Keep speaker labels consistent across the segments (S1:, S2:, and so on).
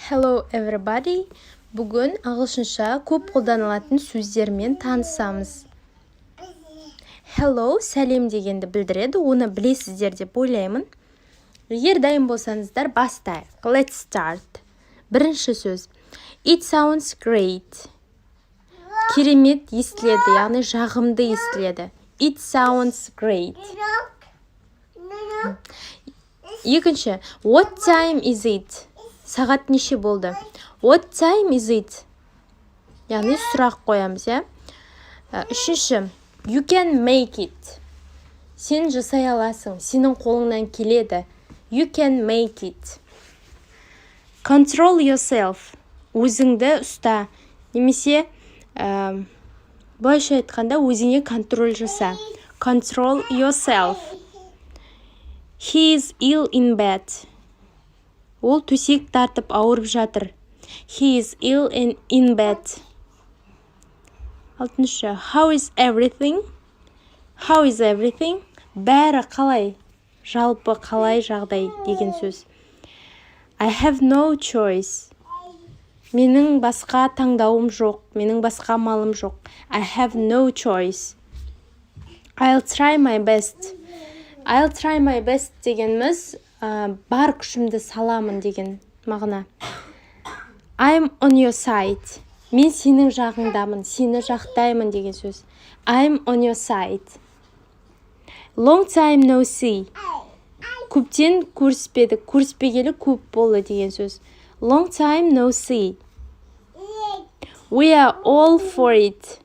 S1: Hello everybody. Бүгін ағылшынша көп қолданылатын сөздермен танысамыз. Hello, сәлем дегенді білдіреді, оны білесіздер деп ойлаймын. Егер дайын болсаңыздар, бастайық. Let's start. Бірінші сөз. It sounds great. Керемет естіледі, яғни жағымды естіледі. It sounds great. Екінші. What time is it? Сағат неше болды? What time is it? Яғни сұрақ қоямыз, иә? Үшінші. You can make it. Сен жасай аласың, сенің қолыңнан келеді. You can make it. Control yourself. Өзіңді ұста. Немесе былайша айтқанда өзіңе контроль жаса. Control yourself. He is ill in bed. Ол төсек тартып ауырып жатыр. He is ill in bed. Алтыншы. How is everything? How is everything? Бәрі қалай? Жалпы қалай жағдай деген сөз. I have no choice. Менің басқа таңдауым жоқ. Менің басқа амалым жоқ. I have no choice. I'll try my best. I'll try my best дегеніміз бар күшімді саламын деген мағына. I'm on your side. Мен сенің жағыңдамын, сені жақтаймын деген сөз. I'm on your side. Long time no see. Көптен көріспедік, көріспегелі көп болды деген сөз. Long time no see. We are all for it.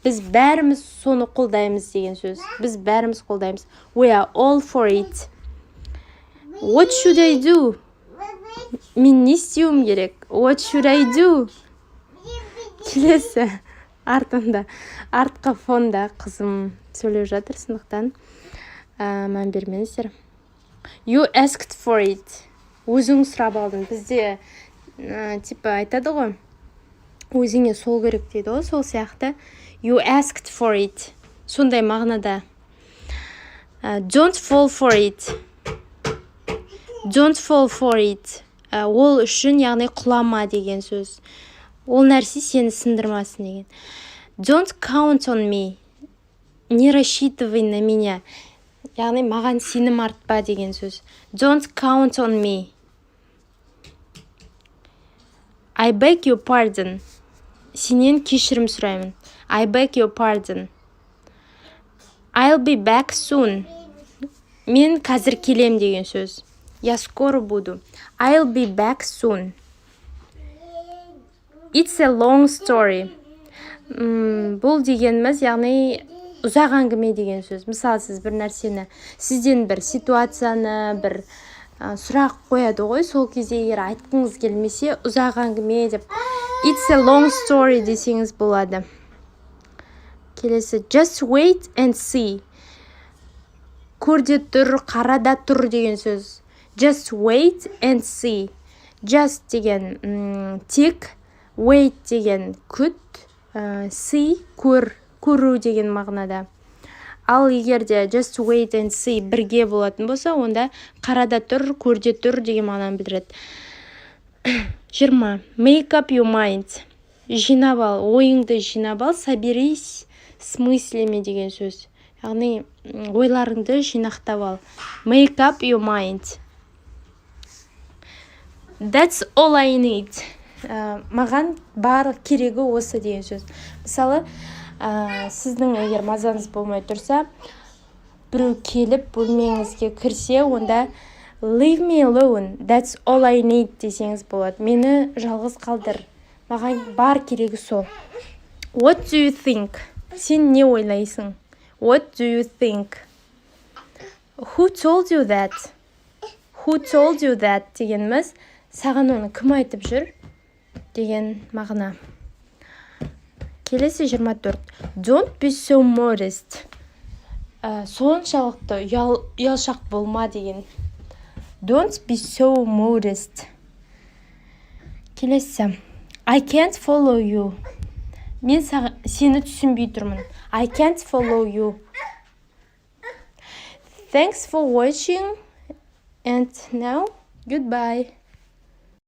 S1: Біз бәріміз соны қолдаймыз деген сөз. Біз бәріміз қолдаймыз. We are all for it. What should I do? Мен не істеуім керек? What should I do? Келесі артында, артқы фонда қызым сөйлеп жатыр, сондықтан мән бермеңіздер. You asked for it. Өзің сұрап алдың. Бізде айтады ғой, өзіңе сол керек дейді ғой, сол сияқты. You asked for it. Сондай мағынада. Don't fall for it. Don't fall for it. Ол үшін, яғни құлама деген сөз. Ол нәрсе сені сындырмасын деген. Don't count on me. Не рассчитывай на меня. Яғни маған сенім артпа деген сөз. Don't count on me. I beg your pardon. Сенен кешірім сұраймын. I beg your pardon. I'll be back soon. Мен қазір келем деген сөз. Я скоро буду. I'll be back soon. It's a long story. Бұл дегеніміз, яғни ұзақ әңгіме деген сөз. Мысалы, сіз бір нәрсені, сізден бір ситуацияны, бір сұрақ қояды ғой, сол кезде егер айтқыңыз келмесе, ұзақ әңгіме деп. It's a long story десеңіз болады. Келесі, just wait and see. Көрде тұр, қарада тұр деген сөз. Just wait and see. Just деген тек, wait деген күт, see көру деген мағынада. Ал егерде just wait and see бірге болатын болса, онда қарада тұр, көрде тұр деген мағынаны білдіреді. 20. Make up your mind. Жинап ал, ойыңды жинап ал, соберись с мыслями деген сөз. Яғни ойларыңды жинақтап ал. Make up your mind. That's all I need. Маған бар керегі осы деген сөз. Мысалы, сіздің егер мазаңыз болмай тұрса, біреу келіп бөлмеңізге кірсе, онда leave me alone. That's all I need десеңіз болады. Мені жалғыз қалдыр. Маған бар керегі сол. What do you think? Сен не ойлайсың? What do you think? Who told you that? Who told you that дегеніміз, саған оны кім айтып жүр деген мағына. Келесі 24. Don't be so modest. Соншалықты ұялшақ болма деген. Don't be so modest. Келесі. I can't follow you. Мен сені түсінбей тұрмын. I can't follow you. Thanks for watching and now goodbye.